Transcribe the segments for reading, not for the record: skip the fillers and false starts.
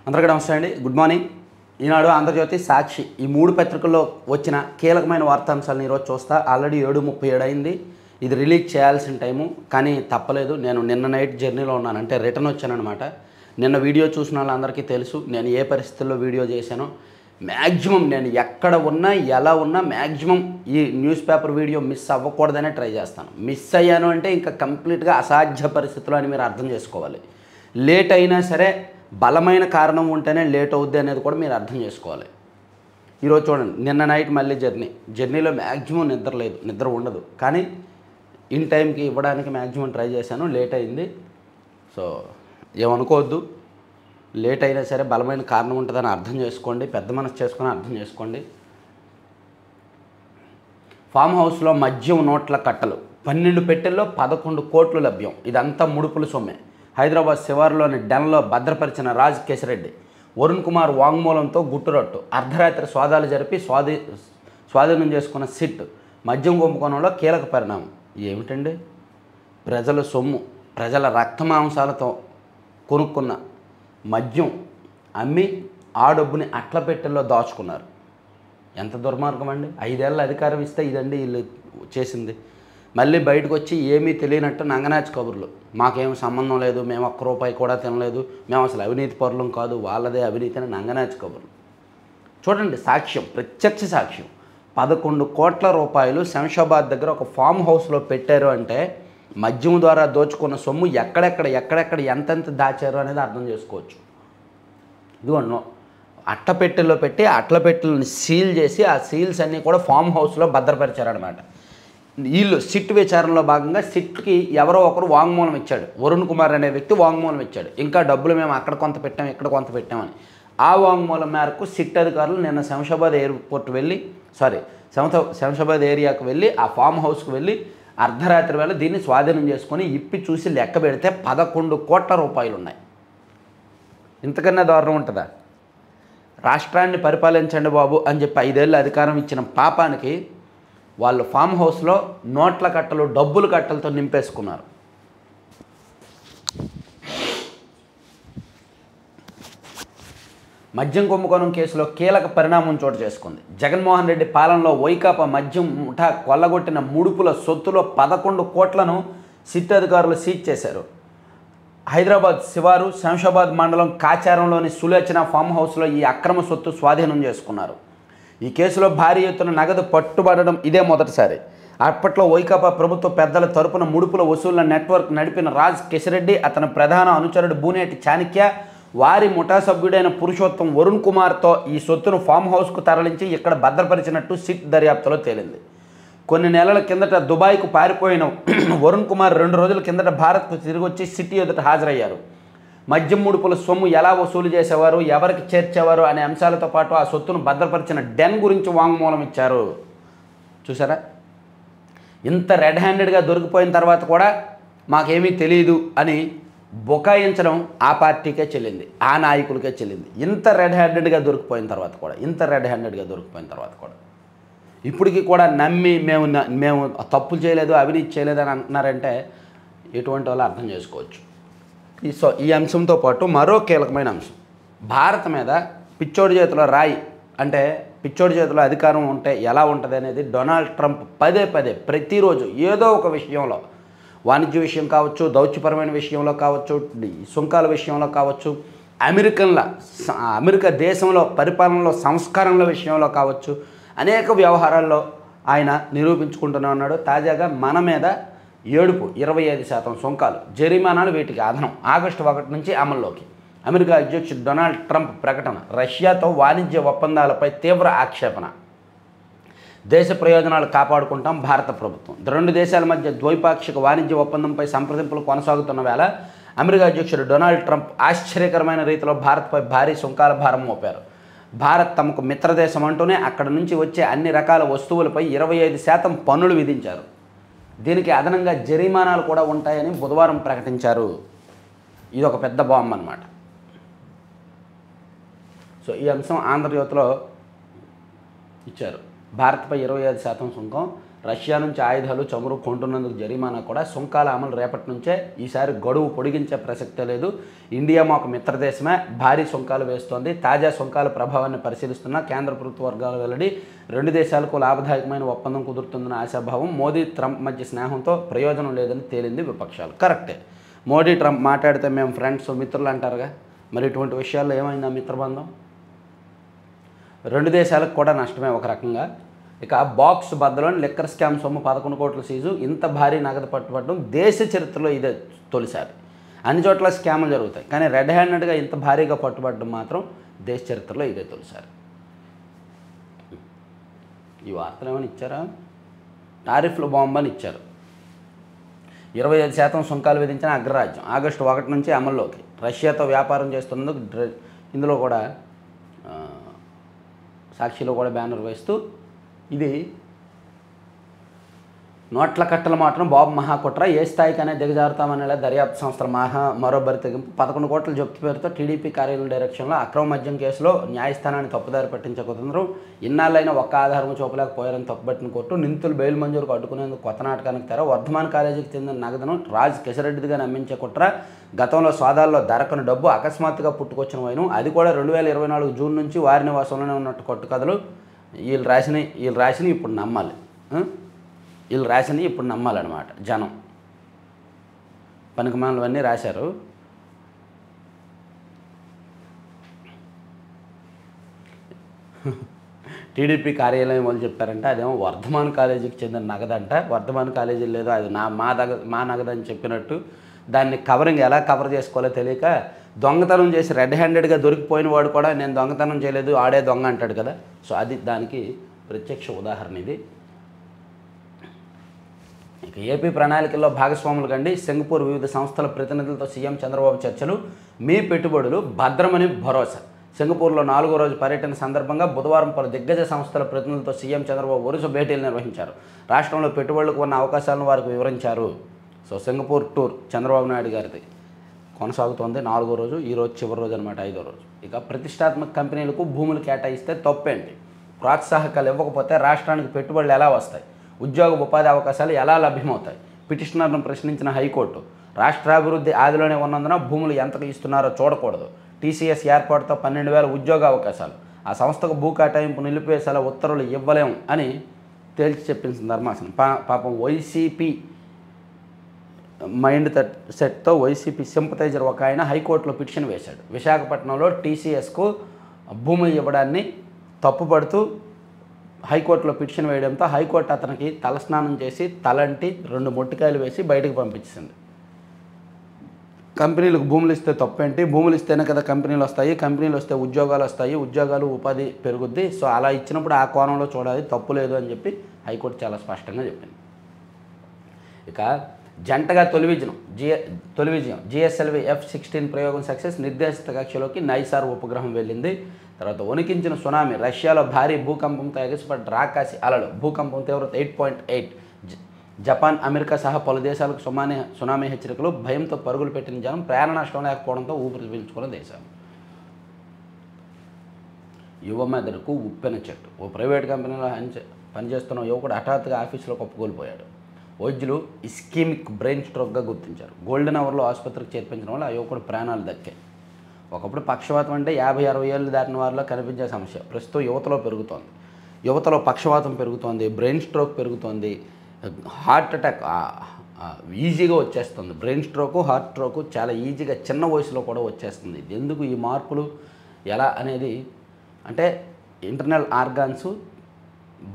అందరికీ నమస్తే అండి. Good morning. ఈనాడు, ఆంధ్రజ్యోతి, సాక్షి ఈ మూడు పత్రికల్లో వచ్చిన కీలకమైన వార్తాంశాలను ఈరోజు చూస్తా. ఆల్రెడీ 7:37 అయింది. ఇది రిలీజ్ చేయాల్సిన టైము, కానీ తప్పలేదు. నేను నిన్న నైట్ జర్నీలో ఉన్నాను, అంటే రిటర్న్ వచ్చానమాట. నిన్న వీడియో చూసిన వాళ్ళందరికీ తెలుసు నేను ఏ పరిస్థితుల్లో వీడియో చేశానో. మ్యాక్సిమం నేను ఎక్కడ ఉన్నా, ఎలా ఉన్నా మ్యాక్సిమం ఈ న్యూస్ పేపర్ వీడియో మిస్ అవ్వకూడదనే ట్రై చేస్తాను. మిస్ అయ్యాను అంటే ఇంకా కంప్లీట్గా అసాధ్య పరిస్థితులు అని మీరు అర్థం చేసుకోవాలి. లేట్ అయినా సరే బలమైన కారణం ఉంటేనే లేట్ అవుద్ది అనేది కూడా మీరు అర్థం చేసుకోవాలి. ఈరోజు చూడండి, నిన్న నైట్ మళ్ళీ జర్నీలో మ్యాక్సిమం నిద్ర ఉండదు, కానీ ఇన్ టైంకి ఇవ్వడానికి మ్యాక్సిమం ట్రై చేశాను. లేట్ అయింది, సో ఏమనుకోవద్దు. లేట్ అయినా సరే బలమైన కారణం ఉంటుందని అర్థం చేసుకోండి, పెద్ద మనసు చేసుకొని అర్థం చేసుకోండి. ఫామ్ హౌస్లో మద్యం నోట్ల కట్టలు, 12 పెట్టెల్లో 11 కోట్లు లభ్యం. ఇదంతా ముడుపుల సొమ్మే. హైదరాబాద్ శివారులోని డెన్లో భద్రపరిచిన రాజ్ కేశిరెడ్డి, వరుణ్ కుమార్ వాంగ్మూలంతో గుట్టురట్టు. అర్ధరాత్రి సోదాలు జరిపి స్వాధీనం చేసుకున్న సిట్. మద్యం కుంభకోణంలో కీలక పరిణామం. ఏమిటండి? ప్రజల సొమ్ము, ప్రజల రక్తమాంసాలతో కొనుక్కున్న మద్యం అమ్మి ఆ డబ్బుని అట్ల పెట్టెల్లో దాచుకున్నారు. ఎంత దుర్మార్గం అండి! 5 ఏళ్ళ అధికారం ఇస్తే ఇదండి వీళ్ళు చేసింది. మళ్ళీ బయటకు వచ్చి ఏమీ తెలియనట్టు నంగనాచి కబుర్లు. మాకేమి సంబంధం లేదు, మేము ₹1 కూడా తినలేదు, మేము అసలు అవినీతి పరులం కాదు, వాళ్ళదే అవినీతి అని నంగనాచి కబుర్లు. చూడండి, సాక్ష్యం, ప్రత్యక్ష సాక్ష్యం. 11 కోట్ల రూపాయలు శంషాబాద్ దగ్గర ఒక ఫామ్ హౌస్లో పెట్టారు అంటే మద్యం ద్వారా దోచుకున్న సొమ్ము ఎక్కడెక్కడ ఎంతెంత దాచారు అనేది అర్థం చేసుకోవచ్చు. ఇదిగో అట్టపెట్టెల్లో పెట్టి అట్లపెట్టెలను సీల్ చేసి ఆ సీల్స్ అన్నీ కూడా ఫామ్ హౌస్లో భద్రపరిచారనమాట. వీళ్ళు సిట్ విచారణలో భాగంగా సిట్కి ఎవరో ఒకరు వాంగ్మూలం ఇచ్చాడు. వరుణ్ కుమార్ అనే వ్యక్తి వాంగ్మూలం ఇచ్చాడు. ఇంకా డబ్బులు మేము అక్కడ కొంత పెట్టాం, ఇక్కడ కొంత పెట్టామని. ఆ వాంగ్మూలం మేరకు సిట్ అధికారులు నిన్న శంషాబాద్ శంషాబాద్ ఏరియాకు వెళ్ళి ఆ ఫామ్ హౌస్కి వెళ్ళి అర్ధరాత్రి వేళ దీన్ని స్వాధీనం చేసుకొని ఇప్పి చూసి లెక్క పెడితే 11 కోట్ల రూపాయలు ఉన్నాయి. ఇంతకన్నా దారుణం ఉంటుందా? రాష్ట్రాన్ని పరిపాలించండి బాబు అని చెప్పి 5 ఏళ్ళు అధికారం ఇచ్చిన పాపానికి వాళ్ళు ఫామ్ హౌస్లో నోట్ల కట్టలు, డబ్బుల కట్టలతో నింపేసుకున్నారు. మద్యం కుంభకోణం కేసులో కీలక పరిణామం చోటు చేసుకుంది. జగన్మోహన్ రెడ్డి పాలనలో వైకాపా మద్యం ముఠా కొల్లగొట్టిన ముడుపుల సొత్తులో 11 కోట్లను సిట్ అధికారులు సీజ్ చేశారు. హైదరాబాద్ శివారు శంషాబాద్ మండలం కాచారంలోని సులోచన ఫామ్ హౌస్లో ఈ అక్రమ సొత్తు స్వాధీనం చేసుకున్నారు. ఈ కేసులో భారీ ఎత్తున నగదు పట్టుబడడం ఇదే మొదటిసారి. అప్పట్లో వైకాపా ప్రభుత్వ పెద్దల తరపున ముడుపుల వసూళ్ల నెట్వర్క్ నడిపిన రాజ్ కేశిరెడ్డి, అతని ప్రధాన అనుచరుడు బూనేటి చాణక్య, వారి ముఠా సభ్యుడైన పురుషోత్తం వరుణ్ కుమార్తో ఈ సొత్తును ఫామ్ హౌస్కు తరలించి ఇక్కడ భద్రపరిచినట్టు సిట్ దర్యాప్తులో తేలింది. కొన్ని నెలల కిందట దుబాయ్కు పారిపోయిన వరుణ్ కుమార్ 2 రోజుల కిందట భారత్కు తిరిగి వచ్చి సిట్ ఎదుట హాజరయ్యారు. మద్యం ముడుపుల సొమ్ము ఎలా వసూలు చేసేవారు, ఎవరికి చేర్చేవారు అనే అంశాలతో పాటు ఆ సొత్తును భద్రపరిచిన డెన్ గురించి వాంగ్మూలం ఇచ్చారు. చూసారా? ఇంత రెడ్ హ్యాండెడ్గా దొరికిపోయిన తర్వాత కూడా మాకేమీ తెలియదు అని బొకాయించడం ఆ పార్టీకే చెల్లింది, ఆ నాయకులకే చెల్లింది. ఇంత రెడ్ హ్యాండెడ్గా దొరికిపోయిన తర్వాత కూడా ఇప్పటికీ కూడా నమ్మి మేము తప్పులు చేయలేదు, అవినీతి చేయలేదు అని అంటున్నారంటే ఎటువంటి వాళ్ళు అర్థం చేసుకోవచ్చు. ఈ అంశంతో పాటు మరో కీలకమైన అంశం, భారత్ మీద పిచ్చోడి చేతిలో రాయి, అంటే పిచ్చోడి చేతిలో అధికారం ఉంటే ఎలా ఉంటుంది అనేది డొనాల్డ్ ట్రంప్ పదే ప్రతిరోజు ఏదో ఒక విషయంలో, వాణిజ్య విషయం కావచ్చు, దౌత్యపరమైన విషయంలో కావచ్చు, సుంకాల విషయంలో కావచ్చు, అమెరికా దేశంలో పరిపాలనలో సంస్కరణల విషయంలో కావచ్చు, అనేక వ్యవహారాల్లో ఆయన నిరూపించుకుంటూనే ఉన్నాడు. తాజాగా మన మీద ఏడుపు 25% సుంకాలు, జరిమానాలు, వీటికి అదనం ఆగస్టు 1 నుంచి అమల్లోకి. అమెరికా అధ్యక్షుడు డొనాల్డ్ ట్రంప్ ప్రకటన. రష్యాతో వాణిజ్య ఒప్పందాలపై తీవ్ర ఆక్షేపణ. దేశ ప్రయోజనాలు కాపాడుకుంటాం భారత ప్రభుత్వం. 2 దేశాల మధ్య ద్వైపాక్షిక వాణిజ్య ఒప్పందంపై సంప్రదింపులు కొనసాగుతున్న వేళ అమెరికా అధ్యక్షుడు డొనాల్డ్ ట్రంప్ ఆశ్చర్యకరమైన రీతిలో భారత్పై భారీ సుంకాల భారం మోపారు. భారత్ తమకు మిత్రదేశం అంటూనే అక్కడి నుంచి వచ్చే అన్ని రకాల వస్తువులపై 25% పన్నులు విధించారు. దీనికి అదనంగా జరిమానాలు కూడా ఉంటాయని బుధవారం ప్రకటించారు. ఇది ఒక పెద్ద బాంబ్ అన్నమాట. సో ఈ అంశం ఆంధ్రజ్యోతిలో ఇచ్చారు. భారత్పై 25% సుంకం, రష్యా నుంచి ఆయుధాలు చమురు కొంటున్నందుకు జరిమానా కూడా సుంకాల అమలు రేపటి నుంచే, ఈసారి గడువు పొడిగించే ప్రసక్తే లేదు. ఇండియా మాకు మిత్రదేశమే, భారీ సుంకాలు వేస్తోంది. తాజా సుంకాల ప్రభావాన్ని పరిశీలిస్తున్న కేంద్ర ప్రభుత్వ వర్గాల వెల్లడి. రెండు దేశాలకు లాభదాయకమైన ఒప్పందం కుదురుతుందన్న ఆశాభావం. మోదీ ట్రంప్ మధ్య స్నేహంతో ప్రయోజనం లేదని తేలింది విపక్షాలు. కరెక్టే, మోడీ ట్రంప్ మాట్లాడితే మేము ఫ్రెండ్స్ మిత్రులు అంటారుగా, మరి ఇటువంటి విషయాల్లో ఏమైందా మిత్రబంధం? రెండు దేశాలకు కూడా నష్టమే ఒక రకంగా. ఇక బాక్స్ బద్దలోని లిక్కర్ స్కామ్ సొమ్ము 11 కోట్ల సీజు. ఇంత భారీ నగదు పట్టుబడడం దేశ చరిత్రలో ఇదే తొలిసారి. అన్ని చోట్ల స్కాములు జరుగుతాయి, కానీ రెడ్ హ్యాండెడ్గా ఇంత భారీగా పట్టుబడడం మాత్రం దేశ చరిత్రలో ఇదే తొలిసారి. ఈ వార్తలు ఏమైనా ఇచ్చారా? టారిఫ్లు బాంబని ఇచ్చారు. 25% సుంకాలు విధించిన అగ్రరాజ్యం ఆగస్టు 1 నుంచి అమల్లోకి. రష్యాతో వ్యాపారం చేస్తున్నందుకు ఇందులో కూడా సాక్షిలో కూడా బ్యానర్ వేస్తూ ఇది నోట్ల కట్టల మాత్రం బాబు మహాకుట్ర, ఏ స్థాయికనే దిగజారుతామనేలా దర్యాప్తు సంస్థల మరో బరితెగింపు. 11 కోట్ల జప్తు పేరుతో టీడీపీ కార్యాలయం డైరెక్షన్లో అక్రమ మద్యం కేసులో న్యాయస్థానాన్ని తప్పుదారి పట్టించే కుతంత్రం. ఇన్నాళ్ళైనా ఒక్క ఆధారం చూపలేకపోయారని తప్పుపట్టిన కోర్టు నిందితులు బెయిల్ మంజూరుకు అడ్డుకునేందుకు కొత్త నాటకానికి తెర. వర్ధమాన్ కాలేజీకి చెందిన నగదును రాజ్ కిషరెడ్డిగా నమ్మించే కుట్ర. గతంలో సోదాల్లో దొరకని డబ్బు అకస్మాత్తుగా పుట్టుకొచ్చిన వైను, అది కూడా 2024 జూన్ నుంచి వారి నివాసంలోనే ఉన్నట్టు కొట్టు కథలు. వీళ్ళు రాసినవి ఇప్పుడు నమ్మాలి, వీళ్ళు రాసినవి ఇప్పుడు నమ్మాలన్నమాట జనం. పనికిమాలవన్నీ రాశారు. టీడీపీ కార్యాలయం వాళ్ళు చెప్పారంటే అదేమో వర్ధమాన్ కాలేజీకి చెందిన నగదంట. వర్ధమాన్ కాలేజీ లేదో అది మా నగదని చెప్పినట్టు దాన్ని కవరింగ్ ఎలా కవర్ చేసుకోవాలో తెలియక దొంగతనం చేసి రెడ్ హ్యాండెడ్గా దొరికిపోయిన వాడు కూడా నేను దొంగతనం చేయలేదు ఆడే దొంగ అంటాడు కదా. సో అది దానికి ప్రత్యక్ష ఉదాహరణ ఇది. ఇక ఏపీ ప్రణాళికల్లో భాగస్వాములు కండి. సింగపూర్ వివిధ సంస్థల ప్రతినిధులతో సీఎం చంద్రబాబు చర్చలు. మీ పెట్టుబడులు భద్రమని భరోసా. సింగపూర్లో 4వ రోజు పర్యటన సందర్భంగా బుధవారం పలు దిగ్గజ సంస్థల ప్రతినిధులతో సీఎం చంద్రబాబు వరుస భేటీలు నిర్వహించారు. రాష్ట్రంలో పెట్టుబడులకు ఉన్న అవకాశాలను వారికి వివరించారు. So Singapore tour Chandrababu Naidu గారిది కొనసాగుతోంది. 4వ రోజు, ఈరోజు చివరి రోజు అనమాట, 5వ రోజు. ఇక ప్రతిష్టాత్మక కంపెనీలకు భూములు కేటాయిస్తే తప్పేంటి? ప్రోత్సాహకాలు ఇవ్వకపోతే రాష్ట్రానికి పెట్టుబడులు ఎలా వస్తాయి? ఉద్యోగ ఉపాధి అవకాశాలు ఎలా లభ్యమవుతాయి? పిటిషనర్ను ప్రశ్నించిన హైకోర్టు. రాష్ట్రాభివృద్ధి ఆదిలోనే ఉన్నందున భూములు ఎంతకు ఇస్తున్నారో చూడకూడదు. టీసీఎస్ ఏర్పాటుతో 12,000 ఉద్యోగ అవకాశాలు. ఆ సంస్థకు భూ కేటాయింపు నిలిపివేసేలా ఉత్తర్వులు ఇవ్వలేము అని తేల్చి చెప్పింది ధర్మాసనం. పాపం వైసీపీ మైండ్ సెట్తో వైసీపీ సింపథైజర్ ఒక ఆయన హైకోర్టులో పిటిషన్ వేశాడు. విశాఖపట్నంలో టీసీఎస్కు భూమి ఇవ్వడాన్ని తప్పుపడుతూ హైకోర్టులో పిటిషన్ వేయడంతో హైకోర్టు అతనికి తలస్నానం చేసి తలంటి 2 మొట్టికాయలు వేసి బయటకు పంపించింది. కంపెనీలకు భూములు ఇస్తే తప్పేంటి? భూములు ఇస్తేనే కదా కంపెనీలు వస్తాయి, కంపెనీలు వస్తే ఉద్యోగాలు వస్తాయి, ఉద్యోగాలు ఉపాధి పెరుగుద్ది. సో అలా ఇచ్చినప్పుడు ఆ కోణంలో చూడాలి, తప్పు లేదు అని చెప్పి హైకోర్టు చాలా స్పష్టంగా చెప్పింది. ఇక జంటగా తొలి విజయం జిఎస్ఎల్వి F-16 ప్రయోగం సక్సెస్. నిర్దేశిత కక్షలోకి నైసార్ ఉపగ్రహం వెళ్ళింది. తర్వాత వణికించిన సునామీ. రష్యాలో భారీ భూకంపంతో ఎగసిపడ్డ రాకాసి అలలు. భూకంపం తీవ్రత 8.8. జపాన్, అమెరికా సహా పలు దేశాలకు సునామీ హెచ్చరికలు. భయంతో పరుగులు పెట్టిన జనం. ప్రాణ నష్టం లేకపోవడంతో ఊపిరి పీల్చుకున్న దేశాలు. యువ మెదడుకు ఉప్పెన చెట్టు. ఓ ప్రైవేట్ కంపెనీలో పనిచేస్తున్న యువకుడు హఠాత్తుగా ఆఫీసులో కుప్పకూలిపోయాడు. వైద్యులు ఇస్కీమిక్ బ్రెయిన్ స్ట్రోక్గా గుర్తించారు. గోల్డెన్ అవర్లో ఆసుపత్రికి చేర్పించడం వల్ల ఆ యువకుడు ప్రాణాలు దక్కాయి. ఒకప్పుడు పక్షవాతం అంటే 50-60 ఏళ్ళు దాటిన వారిలో కనిపించే సమస్య ప్రస్తుతం యువతలో పెరుగుతోంది. యువతలో పక్షవాతం పెరుగుతోంది, బ్రెయిన్ స్ట్రోక్ పెరుగుతోంది, హార్ట్ అటాక్ ఈజీగా వచ్చేస్తుంది. బ్రెయిన్ స్ట్రోకు, హార్ట్ స్ట్రోకు చాలా ఈజీగా చిన్న వయసులో కూడా వచ్చేస్తుంది. ఎందుకు ఈ మార్పులు ఎలా అనేది అంటే ఇంటర్నల్ ఆర్గాన్స్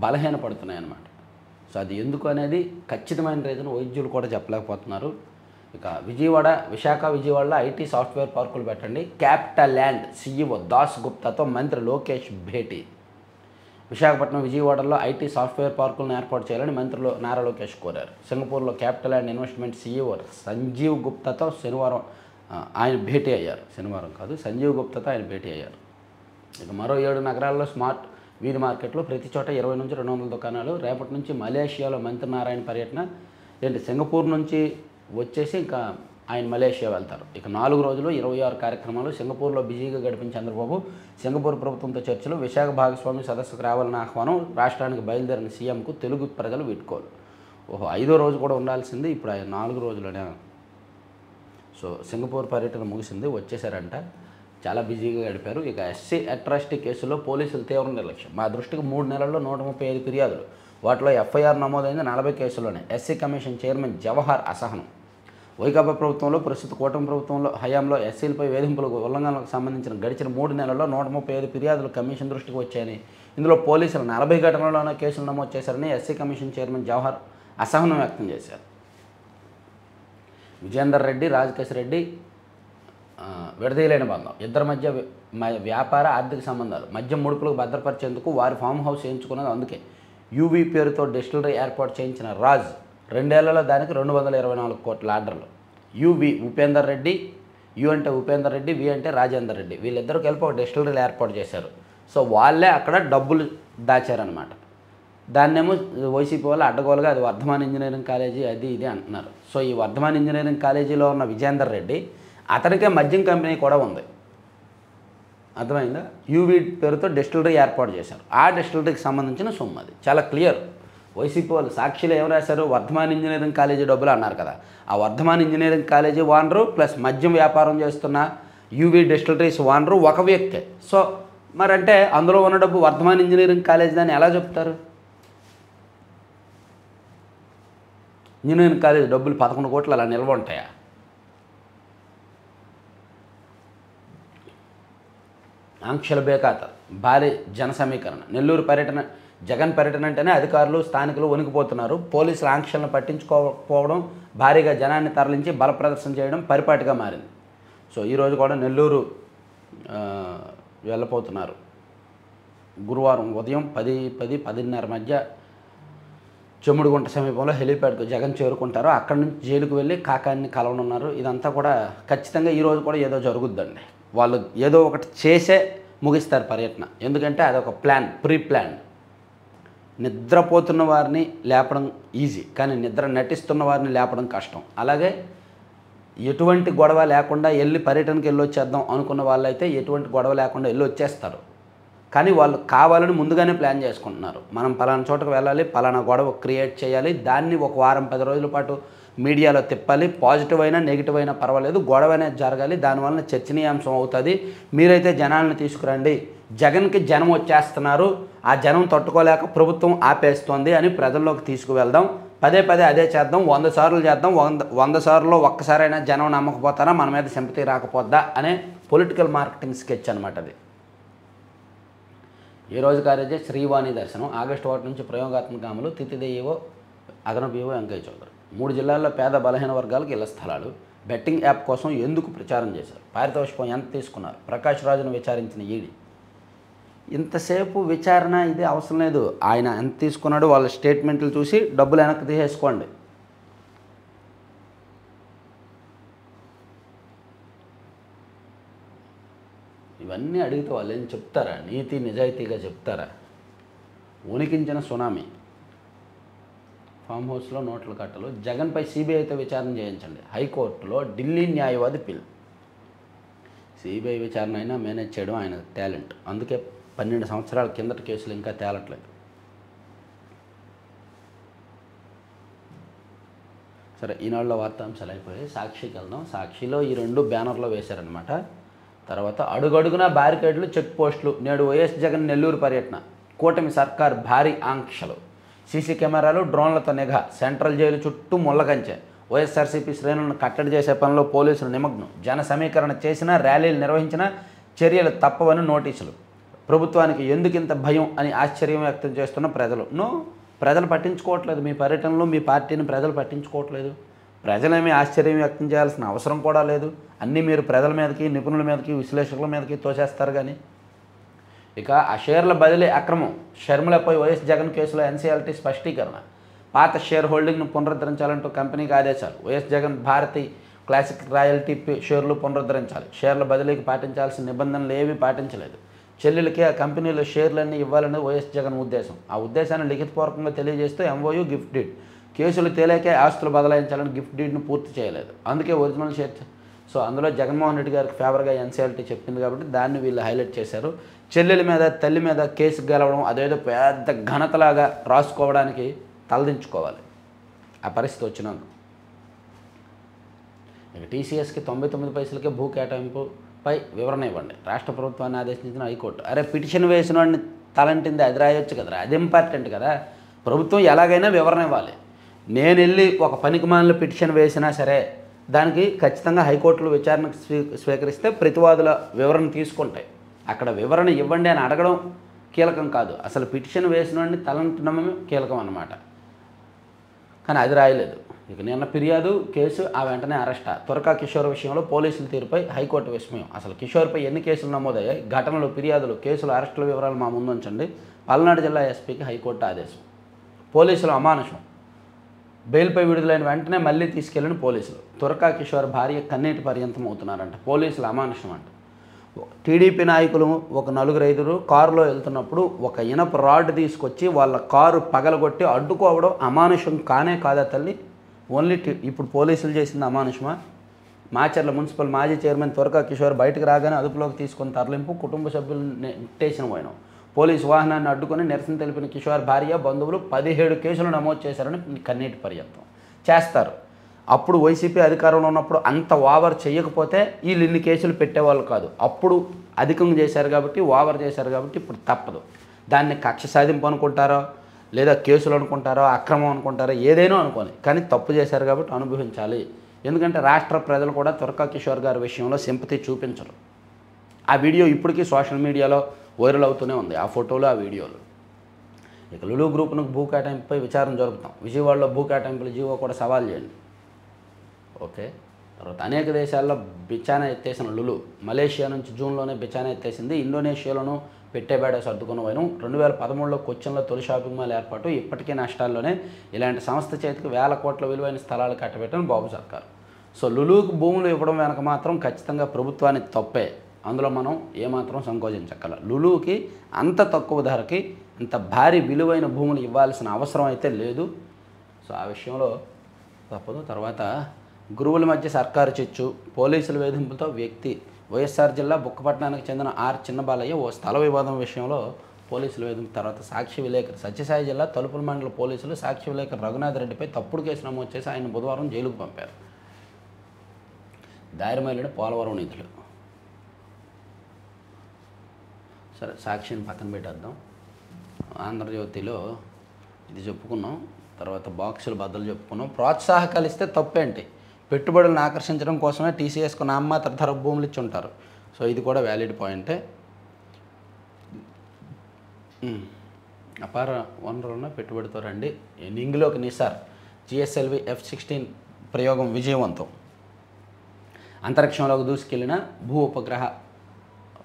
బలహీనపడుతున్నాయి అన్నమాట. సో అది ఎందుకు అనేది ఖచ్చితమైన రీజన్ వైద్యులు కూడా చెప్పలేకపోతున్నారు. ఇక విశాఖ విజయవాడలో ఐటీ సాఫ్ట్వేర్ పార్కులు పెట్టండి. క్యాపిటల్ ల్యాండ్ సీఈఓ దాస్ గుప్తాతో మంత్రి లోకేష్ భేటీ. విశాఖపట్నం, విజయవాడలో ఐటీ సాఫ్ట్వేర్ పార్కులను ఏర్పాటు చేయాలని మంత్రులు నారా లోకేష్ కోరారు. సింగపూర్లో capital land investment CEO Sanjeev గుప్తాతో శనివారం ఆయన భేటీ అయ్యారు. శనివారం కాదు, సంజీవ్ గుప్తాతో ఆయన భేటీ అయ్యారు. ఇక మరో 7 నగరాల్లో స్మార్ట్ వీధి మార్కెట్లు. ప్రతి చోట 20 నుంచి 200 దుకాణాలు. రేపటి నుంచి మలేషియాలో మంత్రి నారాయణ పర్యటన. సింగపూర్ నుంచి వచ్చేసి ఇంకా ఆయన మలేషియా వెళ్తారు. ఇక 4 రోజులు 26 కార్యక్రమాలు. సింగపూర్లో బిజీగా గడిపిన చంద్రబాబు సింగపూర్ ప్రభుత్వంతో చర్చలు, విశాఖ భాగస్వామి సదస్సుకు రావాలని ఆహ్వానం, రాష్ట్రానికి బయలుదేరిన సీఎంకు తెలుగు ప్రజలు వీడ్కోలు. ఓహో, 5వ రోజు కూడా ఉండాల్సింది, ఇప్పుడు ఆయన 4 రోజులనే. సో సింగపూర్ పర్యటన ముగిసింది, వచ్చేసారంట. చాలా బిజీగా గడిపారు. ఇక ఎస్సీ అట్రాసిటీ కేసులో పోలీసులు తీవ్ర నిర్లక్ష్యం. మా దృష్టికి 3 నెలల్లో 135 ఫిర్యాదులు, వాటిలో ఎఫ్ఐఆర్ నమోదైంది 40 కేసుల్లోనే. ఎస్సీ కమిషన్ చైర్మన్ జవహర్ అసహనం. వైకాపా ప్రభుత్వంలో, ప్రస్తుత కూటమి ప్రభుత్వంలో హయాంలో ఎస్సీలపై వేధింపులకు ఉల్లంఘనలకు సంబంధించిన గడిచిన 3 నెలల్లో 135 ఫిర్యాదులు కమిషన్ దృష్టికి వచ్చాయని, ఇందులో పోలీసులు 40 ఘటనల్లోనే కేసులు నమోదు చేశారని ఎస్సీ కమిషన్ చైర్మన్ జవహర్ అసహనం వ్యక్తం చేశారు. విజేందర్ రెడ్డి, రాజకేశ్ రెడ్డి విడదీయలేని బంధం. ఇద్దరి మధ్య వ్యాపార ఆర్థిక సంబంధాలు, మద్యం ముడుపులకు భద్రపరిచేందుకు వారి ఫామ్ హౌస్ చేయించుకున్నది. అందుకే యూవీ పేరుతో డిస్టిలరీ ఏర్పాటు చేయించిన రాజ్ 2 ఏళ్లలో దానికి 224 కోట్ల ఆర్డర్లు. యువి ఉపేందర్ రెడ్డి, యు అంటే ఉపేందర్ రెడ్డి, వి అంటే రాజేందర్ రెడ్డి, వీళ్ళిద్దరూ కలిపి ఒక డిస్టిలరీలు ఏర్పాటు చేశారు. సో వాళ్ళే అక్కడ డబ్బులు దాచారనమాట. దాన్నేమో వైసీపీ వాళ్ళు అడ్డగోలుగా అది వర్ధమాన్ ఇంజనీరింగ్ కాలేజీ అది ఇది అంటున్నారు. సో ఈ వర్ధమాన్ ఇంజనీరింగ్ కాలేజీలో ఉన్న విజేందర్ రెడ్డి, అతనికే మద్యం కంపెనీ కూడా ఉంది, అర్థమైందా? యూవీ పేరుతో డిస్టిలరీ ఏర్పాటు చేశారు. ఆ డిస్టిలరీకి సంబంధించిన సొమ్ము అది, చాలా క్లియర్. వైసీపీ వాళ్ళు సాక్షిలో ఏం రాశారు? వర్ధమాన్ ఇంజనీరింగ్ కాలేజీ డబ్బులు అన్నారు కదా. ఆ Vardhaman engineering college owner plus మద్యం వ్యాపారం చేస్తున్న యూవీ డిస్టిలరీస్ ఓనరు ఒక వ్యక్తే. సో మరంటే అందులో ఉన్న డబ్బు వర్ధమాన్ ఇంజనీరింగ్ కాలేజీ అని ఎలా చెప్తారు? ఇంజనీరింగ్ కాలేజీ డబ్బులు 11 కోట్లు అలా నిల్వ ఉంటాయా? ఆంక్షల బేఖాత, భారీ జన సమీకరణ. నెల్లూరు పర్యటన, జగన్ పర్యటన అంటేనే అధికారులు స్థానికులు వణికిపోతున్నారు. పోలీసుల ఆంక్షలను పట్టించుకోకపోవడం, భారీగా జనాన్ని తరలించి బల ప్రదర్శన చేయడం పరిపాటిగా మారింది. సో ఈరోజు కూడా నెల్లూరు వెళ్ళిపోతున్నారు. గురువారం ఉదయం 10-10:30 మధ్య చెముడుగుంట సమీపంలో హెలీప్యాడ్కు జగన్ చేరుకుంటారు. అక్కడి నుంచి జైలుకు వెళ్ళి కాకాన్ని కలవనున్నారు. ఇదంతా కూడా ఖచ్చితంగా ఈరోజు కూడా ఏదో జరుగుద్దండి. వాళ్ళు ఏదో ఒకటి చేసే ముగిస్తారు పర్యటన. ఎందుకంటే అదొక ప్లాన్, ప్రీ ప్లాన్. నిద్రపోతున్న వారిని లేపడం ఈజీ, కానీ నిద్ర నటిస్తున్న వారిని లేపడం కష్టం. అలాగే ఎటువంటి గొడవ లేకుండా వెళ్ళి పర్యటనకి వెళ్ళి వచ్చేద్దాం అనుకున్న వాళ్ళైతే ఎటువంటి గొడవ లేకుండా వెళ్ళి వచ్చేస్తారు. కానీ వాళ్ళు కావాలని ముందుగానే ప్లాన్ చేసుకుంటున్నారు. మనం పలానా చోటకు వెళ్ళాలి, పలానా గొడవ క్రియేట్ చేయాలి, దాన్ని ఒక వారం 10 రోజుల పాటు మీడియాలో తిప్పాలి. పాజిటివ్ అయినా నెగిటివ్ అయినా పర్వాలేదు, గొడవ అనేది జరగాలి, దానివల్ల చర్చనీయాంశం అవుతుంది. మీరైతే జనాలను తీసుకురండి, జగన్కి జనం వచ్చేస్తున్నారు, ఆ జనం తట్టుకోలేక ప్రభుత్వం ఆపేస్తోంది అని ప్రజల్లోకి తీసుకువెళ్దాం. పదే అదే చేద్దాం, 100 సార్లు చేద్దాం, 100 సార్లు ఒక్కసారైనా జనం నమ్మకపోతారా, మన మీద సింపతి రాకపోద్దా అనే పొలిటికల్ మార్కెటింగ్ స్కెచ్ అనమాట అది. ఈ రోజు కార్యజే శ్రీవాణి దర్శనం. ఆగస్టు 1 నుంచి ప్రయోగాత్మక అమలు. తిథిదేవో అదనపు వెంకయ్య చౌదరి. 3 జిల్లాల్లో పేద బలహీన వర్గాలకు ఇళ్ల స్థలాలు. బెట్టింగ్ యాప్ కోసం ఎందుకు ప్రచారం చేశారు? పారితోషికం ఎంత తీసుకున్నారు? ప్రకాష్ రాజును విచారించిన ఈడీ. ఇంతసేపు విచారణ ఇది అవసరం లేదు. ఆయన ఎంత తీసుకున్నాడు వాళ్ళ స్టేట్మెంట్లు చూసి డబ్బులు వెనక్కి తీసేసుకోండి. ఇవన్నీ అడిగితే వాళ్ళు ఏం చెప్తారా? నీతి నిజాయితీగా చెప్తారా? ఉనికించిన సునామీ. ఫామ్ హౌస్లో నోట్ల కట్టలు. జగన్పై సిబిఐతో విచారణ చేయించండి. హైకోర్టులో ఢిల్లీ న్యాయవాది పిల్. సిబిఐ విచారణ అయినా మేనేజ్ చేయడం ఆయన టాలెంట్. అందుకే 12 సంవత్సరాల కిందటి కేసులు ఇంకా తేలట్లేదు. సరే, ఈనాడులో వార్తాంశాలు అయిపోయాయి. సాక్షికి వెళ్దాం. సాక్షిలో ఈ 2 బ్యానర్లో వేశారనమాట. తర్వాత అడుగడుగునా బ్యారికేడ్లు, చెక్ పోస్టులు. నేడు వైఎస్ జగన్ నెల్లూరు పర్యటన. కూటమి సర్కార్ భారీ ఆంక్షలు. సీసీ కెమెరాలు, డ్రోన్లతో నిఘా. సెంట్రల్ జైలు చుట్టూ ముళ్ళకంచె. వైఎస్ఆర్సీపీ శ్రేణులను కట్టడి చేసే పనిలో పోలీసులు నిమగ్నం. జన సమీకరణ చేసినా, ర్యాలీలు నిర్వహించినా చర్యలు తప్పవని నోటీసులు. ప్రభుత్వానికి ఎందుకింత భయం అని ఆశ్చర్యం వ్యక్తం చేస్తున్న ప్రజలు. ప్రజలు పట్టించుకోవట్లేదు మీ పర్యటనలో, మీ పార్టీని ప్రజలు పట్టించుకోవట్లేదు. ప్రజలేమీ ఆశ్చర్యం వ్యక్తం చేయాల్సిన అవసరం కూడా లేదు. అన్నీ మీరు ప్రజల మీదకి, నిపుణుల మీదకి, విశ్లేషకుల మీదకి తోసేస్తారు. కానీ ఇక ఆ షేర్ల బదిలీ అక్రమం. షర్మిలపై వైఎస్ జగన్ కేసులో ఎన్సీఎల్టీ స్పష్టీకరణ. పాత షేర్ హోల్డింగ్ను పునరుద్ధరించాలంటూ కంపెనీకి ఆదేశాలు. YS Jagan Bharati classic royalty షేర్లు పునరుద్ధరించాలి. షేర్ల బదిలీకి పాటించాల్సిన నిబంధనలు ఏవీ పాటించలేదు. చెల్లెలకి ఆ కంపెనీలో షేర్లన్నీ ఇవ్వాలని వైఎస్ జగన్ ఉద్దేశం. ఆ ఉద్దేశాన్ని లిఖితపూర్వకంగా తెలియజేస్తూ ఎంఓయూ గిఫ్ట్ డీడ్. కేసులు తేలేకే ఆస్తులు బదలాయించాలని గిఫ్ట్ డీడ్ను పూర్తి చేయలేదు, అందుకే ఒరిజినల్ షేర్. సో అందులో జగన్మోహన్ రెడ్డి గారికి ఫేవర్గా ఎన్సీఎల్టీ చెప్పింది కాబట్టి దాన్ని వీళ్ళు హైలైట్ చేశారు. చెల్లెల మీద తల్లి మీద కేసు గెలవడం అదేదో పెద్ద ఘనతలాగా రాసుకోవడానికి తలదించుకోవాలి ఆ పరిస్థితి వచ్చినందుకు. ఇక టీసీఎస్కి 99 పైసలకే భూ కేటాయింపుపై వివరణ ఇవ్వండి, రాష్ట్ర ప్రభుత్వాన్ని ఆదేశించిన హైకోర్టు. అరే పిటిషన్ వేసిన వాడిని తలంటింది అది రాయొచ్చు కదరా, అది ఇంపార్టెంట్ కదా. ప్రభుత్వం ఎలాగైనా వివరణ ఇవ్వాలి. నేను వెళ్ళి ఒక పనికిమాలిన పిటిషన్ వేసినా సరే దానికి ఖచ్చితంగా హైకోర్టులు విచారణకు స్వీకరిస్తే ప్రతివాదుల వివరణ తీసుకుంటాయి. అక్కడ వివరణ ఇవ్వండి అని అడగడం కీలకం కాదు, అసలు పిటిషన్ వేసిన వాడిని తలంటడమే కీలకం అన్నమాట. కానీ అది రాయలేదు. ఇక నిన్న ఫిర్యాదు కేసు ఆ వెంటనే అరెస్టా. తురకా కిషోర్ విషయంలో పోలీసుల తీరుపై హైకోర్టు విస్మయం. అసలు కిషోర్పై ఎన్ని కేసులు నమోదయ్యాయి, ఘటనలు, ఫిర్యాదులు, కేసులు, అరెస్టుల వివరాలు మా ముందుంచండి. పల్నాడు జిల్లా ఎస్పీకి హైకోర్టు ఆదేశం. పోలీసులు అమానుషం. బెయిల్పై విడుదలైన వెంటనే మళ్ళీ తీసుకెళ్లిన పోలీసులు. తురకా కిషోర్ భార్య కన్నీటి పర్యంతం అవుతున్నారంట. పోలీసులు అమానుషం అంట. టీడీపీ నాయకులు ఒక 4-5 కారులో వెళ్తున్నప్పుడు ఒక ఇనప రాడ్ తీసుకొచ్చి వాళ్ళ కారు పగలగొట్టి అడ్డుకోవడం అమానుషం కానే కాదా తల్లి? ఓన్లీ ఇప్పుడు పోలీసులు చేసింది అమానుషమా? మాచర్ల మున్సిపల్ మాజీ చైర్మన్ తురకా కిషోర్ బయటకు రాగానే అదుపులోకి తీసుకొని తరలింపు, కుటుంబ సభ్యులు నెట్టేసిన పోయినాం. పోలీసు వాహనాన్ని అడ్డుకొని నిరసన తెలిపిన కిషోర్ భార్య, బంధువులు 17 కేసులు నమోదు చేశారని కన్నీటి పర్యంతం చేస్తారు. అప్పుడు వైసీపీ అధికారంలో ఉన్నప్పుడు అంత ఓవర్ చేయకపోతే వీళ్ళు ఇన్ని కేసులు పెట్టేవాళ్ళు కాదు. అప్పుడు అధికంగా చేశారు కాబట్టి, ఓవర్ చేశారు కాబట్టి ఇప్పుడు తప్పదు. దాన్ని కక్ష సాధింపు అనుకుంటారో లేదా కేసులు అనుకుంటారో అక్రమం అనుకుంటారో ఏదైనా అనుకోని, కానీ తప్పు చేశారు కాబట్టి అనుభవించాలి. ఎందుకంటే రాష్ట్ర ప్రజలు కూడా తురకా కిషోర్ గారి విషయంలో సింపతి చూపించరు. ఆ వీడియో ఇప్పటికీ సోషల్ మీడియాలో వైరల్ అవుతూనే ఉంది, ఆ ఫోటోలు, ఆ వీడియోలు. ఇక లులు గ్రూప్ను భూ కేటాయింపుపై విచారణ జరుపుతాం. విజయవాడలో భూ కేటాయింపుల జీవో కూడా సవాల్ చేయండి. ఓకే. తర్వాత అనేక దేశాల్లో బిచానా ఎత్తేసిన లులు. మలేషియా నుంచి జూన్లోనే బిచానా ఎత్తేసింది. ఇండోనేషియాలోనూ పెట్టేబేడ సర్దుకున్న వైనం. 2013లో కొచ్చిన్లో తొలి షాపింగ్ మాల్ ఏర్పాటు. ఇప్పటికే నష్టాల్లోనే. ఇలాంటి సంస్థ చేతికి వేల కోట్ల విలువైన స్థలాలు కట్టబెట్టిన బాబు సర్కారు. సో లులుకు భూములు ఇవ్వడం వెనక మాత్రం ఖచ్చితంగా ప్రభుత్వానికి తప్పే, అందులో మనం ఏమాత్రం సంకోచించక్కల. లులుకి అంత తక్కువ ధరకి అంత భారీ విలువైన భూములు ఇవ్వాల్సిన అవసరం అయితే లేదు. సో ఆ విషయంలో తప్పదు. తర్వాత గురువుల మధ్య సర్కారు చిచ్చు, పోలీసుల వేధింపులతో వ్యక్తి. వైఎస్ఆర్ జిల్లా బుక్కపట్నానికి చెందిన చిన్నబాలయ్య ఓ స్థల వివాదం విషయంలో పోలీసుల వేధింపు. తర్వాత సాక్షి విలేకరి. సత్యసాయి జిల్లా తలుపుల మండల పోలీసులు సాక్షి విలేకరి రఘునాథ్ రెడ్డిపై తప్పుడు కేసు నమోదు చేసి ఆయన బుధవారం జైలుకు పంపారు. దారిమైలిన పోలవరం నిధులు. సరే సాక్షిని పక్కన పెట్టేద్దాం. ఆంధ్రజ్యోతిలో ఇది చెప్పుకున్నాం. తర్వాత బాక్సులు బద్దలు చెప్పుకున్నాం. ప్రోత్సాహకాలు ఇస్తే తప్పేంటి? పెట్టుబడులను ఆకర్షించడం కోసమే టీసీఎస్కు నామమాత్ర ధర భూములు ఇచ్చి ఉంటారు. సో ఇది కూడా వ్యాలిడ్ పాయింటే. అపార వనరులను పెట్టుబడితో రండి. నింగిలోకి నిసార్. జిఎస్ఎల్వి F-16 ప్రయోగం విజయవంతం. అంతరిక్షంలోకి దూసుకెళ్లిన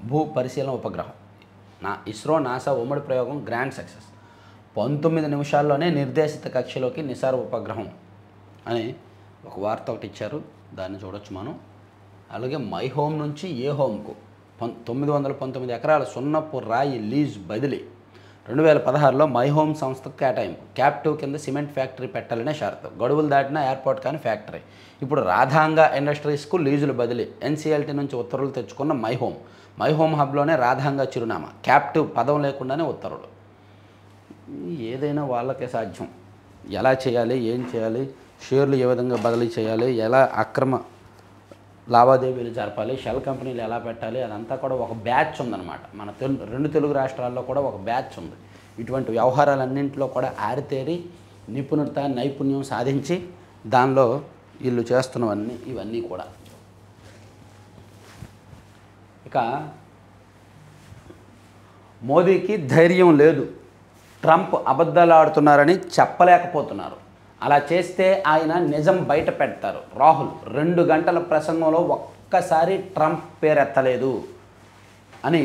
భూ పరిశీలన ఉపగ్రహం. ఇస్రో నాసా ఉమ్మడి ప్రయోగం గ్రాండ్ సక్సెస్. 19 నిమిషాల్లోనే నిర్దేశిత కక్షలోకి నిసార్ ఉపగ్రహం అని ఒక వార్త ఒకటి ఇచ్చారు, దాన్ని చూడొచ్చు మనం. అలాగే మై హోమ్ నుంచి ఏ హోమ్కు 919 ఎకరాల సున్నపు రాయి లీజ్ బదిలీ. 2016లో మై హోమ్ సంస్థకు కేటాయింపు. క్యాప్2 కింద సిమెంట్ ఫ్యాక్టరీ పెట్టాలనే షరతు. గడువులు దాటిన ఎయిర్పోర్ట్ కానీ ఫ్యాక్టరీ. ఇప్పుడు రాధాంగా ఇండస్ట్రీస్కు లీజులు బదిలీ. ఎన్సీఎల్టీ నుంచి ఉత్తర్వులు తెచ్చుకున్న మై హోమ్ హబ్లోనే రాధాంగా చిరునామా. క్యాప్2 పదం లేకుండానే ఉత్తర్వులు. ఏదైనా వాళ్ళకే సాధ్యం. ఎలా చేయాలి, ఏం చేయాలి, షేర్లు ఏ విధంగా బదిలీ చేయాలి, ఎలా అక్రమ లావాదేవీలు జరపాలి, షెల్ కంపెనీలు ఎలా పెట్టాలి, అదంతా కూడా ఒక బ్యాచ్ ఉందన్నమాట. మన 2 తెలుగు రాష్ట్రాల్లో కూడా ఒక బ్యాచ్ ఉంది. ఇటువంటి వ్యవహారాలన్నింటిలో కూడా ఆరితేరి నిపుణత, నైపుణ్యం సాధించి దానిలో వీళ్ళు చేస్తున్నవన్నీ ఇవన్నీ కూడా. ఇక మోదీకి ధైర్యం లేదు. ట్రంప్ అబద్ధాలు ఆడుతున్నారని చెప్పలేకపోతున్నారు. అలా చేస్తే ఆయన నిజం బయట పెడతారు. రాహుల్ 2 గంటల ప్రసంగంలో ఒక్కసారి ట్రంప్ పేరెత్తలేదు అని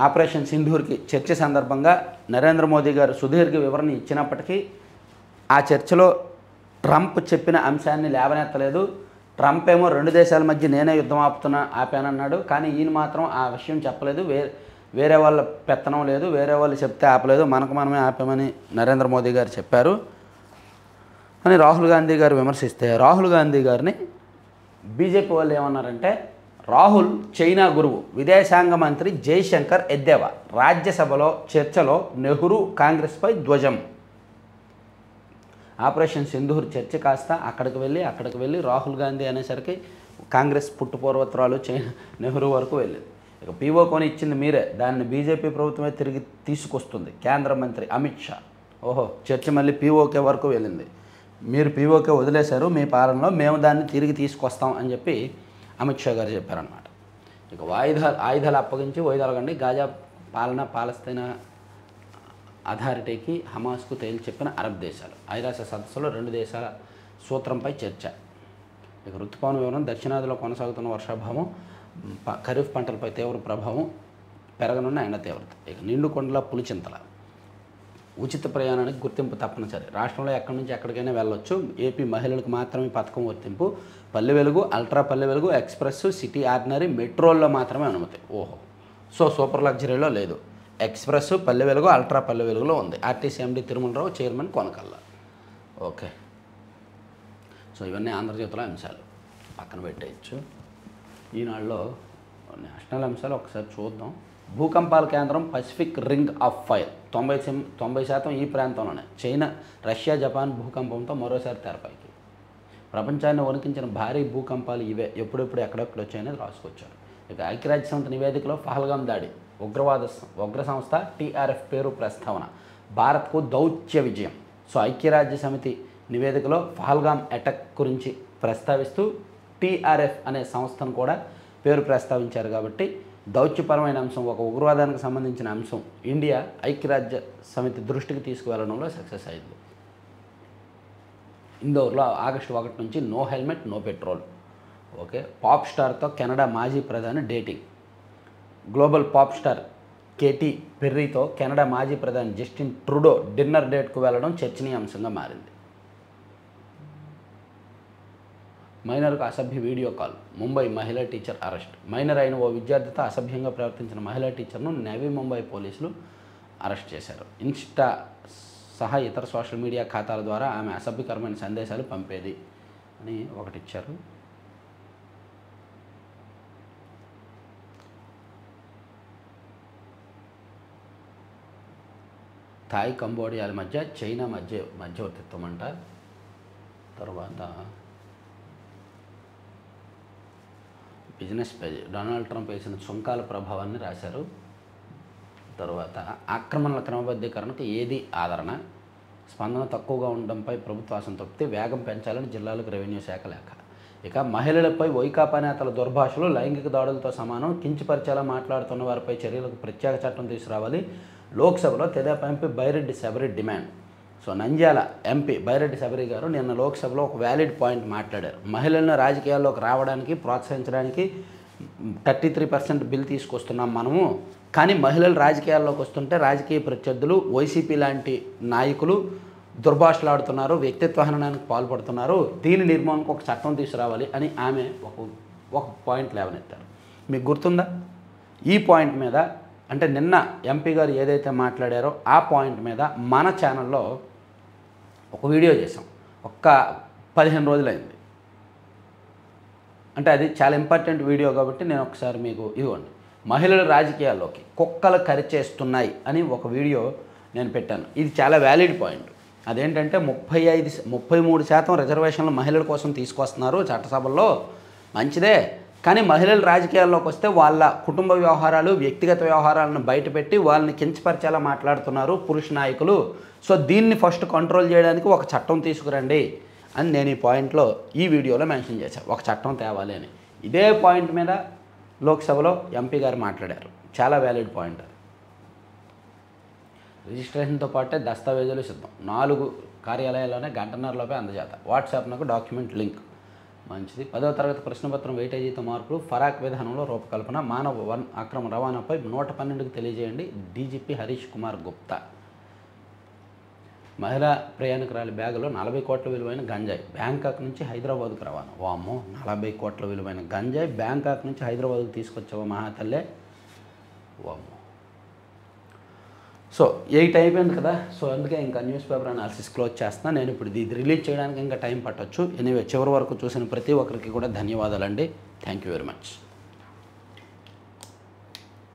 ఆపరేషన్ సింధూర్కి చర్చ సందర్భంగా నరేంద్ర మోదీ గారు సుదీర్ఘ వివరణ ఇచ్చినప్పటికీ ఆ చర్చలో ట్రంప్ చెప్పిన అంశాన్ని లేవనెత్తలేదు. ట్రంప్ ఏమో 2 దేశాల మధ్య నేనే యుద్ధం ఆపానన్నాడు. కానీ ఈయన మాత్రం ఆ విషయం చెప్పలేదు. వేరే వాళ్ళ పెత్తనం లేదు, వేరే వాళ్ళు చెప్తే ఆపలేదు, మనకు మనమే ఆపామని నరేంద్ర మోదీ గారు చెప్పారు. అని రాహుల్ గాంధీ గారు విమర్శిస్తే రాహుల్ గాంధీ గారిని బీజేపీ వాళ్ళు ఏమన్నారంటే రాహుల్ చైనా గురువు విదేశాంగ మంత్రి జైశంకర్ ఎద్దేవా రాజ్యసభలో చర్చలో నెహ్రూ కాంగ్రెస్పై ధ్వజం. ఆపరేషన్ సింధూర్ చర్చ కాస్త అక్కడికి వెళ్ళి రాహుల్ గాంధీ అనేసరికి కాంగ్రెస్ పుట్టుపూర్వత్రాలు చైనా నెహ్రూ వరకు వెళ్ళింది. ఇక పీఓకోని ఇచ్చింది మీరే, దాన్ని బీజేపీ ప్రభుత్వమే తిరిగి తీసుకొస్తుంది. కేంద్ర మంత్రి అమిత్ షా ఓహో చర్చ మళ్ళీ పీఓకే వరకు వెళ్ళింది. మీరు పీఓకే వదిలేశారు మీ పాలనలో, మేము దాన్ని తిరిగి తీసుకొస్తాం అని చెప్పి అమిత్ షా గారు చెప్పారనమాట. ఇక ఆయుధాలు అప్పగించి వైదొలగండి, గాజా పాలన పాలస్తీనా అథారిటీకి హమాస్కు తేల్చి చెప్పిన అరబ్ దేశాలు. ఐరాస సదస్సులో 2 దేశాల సూత్రంపై చర్చ. ఇక ఋతుపవన వివరణ దక్షిణాదిలో కొనసాగుతున్న వర్షాభావం ఖరీఫ్ పంటలపై తీవ్ర ప్రభావం, పెరగనున్న ఎండ తీవ్రత. ఇక నిండుకొండల పులిచింతల ఉచిత ప్రయాణానికి గుర్తింపు తప్పనిసరి. రాష్ట్రంలో ఎక్కడి నుంచి ఎక్కడికైనా వెళ్ళొచ్చు. ఏపీ మహిళలకు మాత్రమే పథకం వర్తింపు. Palle Velugu, ultra Palle Velugu, express, city ordinary, మెట్రోల్లో మాత్రమే అనుమతి. ఓహో సూపర్ లగ్జరీలో లేదు. ఎక్స్ప్రెస్, పల్లె వెలుగు, అల్ట్రా పల్లె వెలుగులో ఉంది. RTC MD Tirumalarao, chairman Konakalla. Okay, so ఇవన్నీ ఆంధ్రజ్యోతిలో అంశాలు పక్కన పెట్టేయచ్చు. ఈనాడులో నేషనల్ అంశాలు ఒకసారి చూద్దాం. భూకంపాల కేంద్రం పసిఫిక్ రింగ్ ఆఫ్ ఫైర్ 90% ఈ ప్రాంతంలోనే. చైనా, రష్యా, జపాన్ భూకంపంతో మరోసారి తెరపైకి. ప్రపంచాన్ని వణికించిన భారీ భూకంపాలు ఇవే, ఎప్పుడెప్పుడు ఎక్కడెక్కడ వచ్చాయనేది రాసుకొచ్చారు. ఇక ఐక్యరాజ్యసమితి నివేదికలో పహల్గాం దాడి, ఉగ్ర సంస్థ టీఆర్ఎఫ్ పేరు ప్రస్తావన, భారత్కు దౌత్య విజయం. సో ఐక్యరాజ్యసమితి నివేదికలో పహల్గాం అటాక్ గురించి ప్రస్తావిస్తూ టీఆర్ఎఫ్ అనే సంస్థను కూడా పేరు ప్రస్తావించారు. కాబట్టి దౌత్యపరమైన అంశం, ఒక ఉగ్రవాదానికి సంబంధించిన అంశం ఇండియా ఐక్యరాజ్య సమితి దృష్టికి తీసుకువెళ్లడంలో సక్సెస్ అయింది. ఇందోర్లో ఆగస్టు 1 నుంచి no helmet no petrol. Okay, pop స్టార్తో కెనడా మాజీ ప్రధాని డేటింగ్. గ్లోబల్ పాప్ స్టార్ కేటీ పెర్రీతో కెనడా మాజీ ప్రధాని జస్టిన్ ట్రూడో డిన్నర్ డేట్కు వెళ్లడం చర్చనీయాంశంగా మారింది. మైనర్కు అసభ్య వీడియో కాల్, ముంబై మహిళా టీచర్ అరెస్ట్. మైనర్ అయిన ఓ విద్యార్థితో అసభ్యంగా ప్రవర్తించిన మహిళా టీచర్ను నవీ ముంబై పోలీసులు అరెస్ట్ చేశారు. ఇన్స్టా సహా ఇతర సోషల్ మీడియా ఖాతాల ద్వారా ఆమె అసభ్యకరమైన సందేశాలు పంపేది అని ఒకటిచ్చారు. థాయ్, కంబోడియాల మధ్య చైనా మధ్యవర్తిత్వం అంట. తర్వాత బిజినెస్ పేజ్, డొనాల్డ్ ట్రంప్ వేసిన సుంకాల ప్రభావాన్ని రాశారు. తర్వాత ఆక్రమణల క్రమబద్ధీకరణకు ఏది ఆదరణ, స్పందన తక్కువగా ఉండడంపై ప్రభుత్వ అసంతృప్తి, వేగం పెంచాలని జిల్లాలకు రెవెన్యూ శాఖ లేఖ. ఇక మహిళలపై వైకాపా నేతల దుర్భాషలు లైంగిక దాడులతో సమానం, కించపరిచేలా మాట్లాడుతున్న వారిపై చర్యలకు ప్రత్యేక చట్టం తీసుకురావాలి. లోక్సభలో Tedepa MP Byreddy Sabari demand. So Nandyal MP Byreddy Sabari గారు నిన్న లోక్సభలో ఒక వ్యాలిడ్ పాయింట్ మాట్లాడారు. మహిళలను రాజకీయాల్లోకి రావడానికి ప్రోత్సహించడానికి 33% బిల్ తీసుకొస్తున్నాం మనము, కానీ మహిళలు రాజకీయాల్లోకి వస్తుంటే రాజకీయ ప్రత్యర్థులు వైసీపీ లాంటి నాయకులు దుర్భాషలాడుతున్నారు, వ్యక్తిత్వ హననానికి పాల్పడుతున్నారు, దీని నిర్మాణానికి ఒక చట్టం తీసుకురావాలి అని ఆమె ఒక పాయింట్ లేవనెత్తారు. మీకు గుర్తుందా? ఈ పాయింట్ మీద అంటే నిన్న ఎంపీ గారు ఏదైతే మాట్లాడారో ఆ పాయింట్ మీద మన ఛానల్లో ఒక వీడియో చేసాం. 15 రోజులైంది. అంటే అది చాలా ఇంపార్టెంట్ వీడియో కాబట్టి నేను ఒకసారి మీకు ఇదిగోండి, మహిళలు రాజకీయాల్లోకి కుక్కలు కరిచేస్తున్నాయి అని ఒక వీడియో నేను పెట్టాను. ఇది చాలా వ్యాలిడ్ పాయింట్. అదేంటంటే 33% రిజర్వేషన్లు మహిళల కోసం తీసుకొస్తున్నారు చట్టసభల్లో, మంచిదే. కానీ మహిళలు రాజకీయాల్లోకి వస్తే వాళ్ళ కుటుంబ వ్యవహారాలు, వ్యక్తిగత వ్యవహారాలను బయటపెట్టి వాళ్ళని కించపరిచేలా మాట్లాడుతున్నారు పురుష నాయకులు. సో దీన్ని ఫస్ట్ కంట్రోల్ చేయడానికి ఒక చట్టం తీసుకురండి అని నేను ఈ పాయింట్లో ఈ వీడియోలో మెన్షన్ చేశాను. ఒక చట్టం తేవాలి అని. ఇదే పాయింట్ మీద లోక్సభలో ఎంపీ గారు మాట్లాడారు. చాలా వ్యాలిడ్ పాయింట్. రిజిస్ట్రేషన్తో పాటే దస్తావేజులు సిద్ధం, 4 కార్యాలయాల్లోనే గంటన్నరలోపే అందజేత. వాట్సాప్ నాకు డాక్యుమెంట్ లింక్. మంచిది. 10వ తరగతి ప్రశ్నపత్రం వెయిటేజీతో మార్పులు, ఫరాక్ విధానంలో రూపకల్పన, మానవ అక్రమ రవాణాపై 112కు తెలియజేయండి డీజీపీ హరీష్ కుమార్ గుప్తా. మహిళా ప్రయాణికురాలి బ్యాగులో 40 కోట్ల విలువైన గంజాయి బ్యాంకాక్ నుంచి హైదరాబాద్కు రవాణా. వామ్మో, 40 కోట్ల విలువైన గంజాయి బ్యాంకాక్ నుంచి హైదరాబాద్కు తీసుకొచ్చావా మహాతల్లే. వామ్మో. సో 8 అయిపోయింది కదా. సో అందుకే ఇంకా న్యూస్ పేపర్ అనాలిసిస్ క్లోజ్ చేస్తున్నా. నేను ఇప్పుడు ఇది రిలీజ్ చేయడానికి ఇంకా టైం పట్టొచ్చు. ఎనీవే చివరి వరకు చూసిన ప్రతి ఒక్కరికి కూడా ధన్యవాదాలండి. Thank you very much.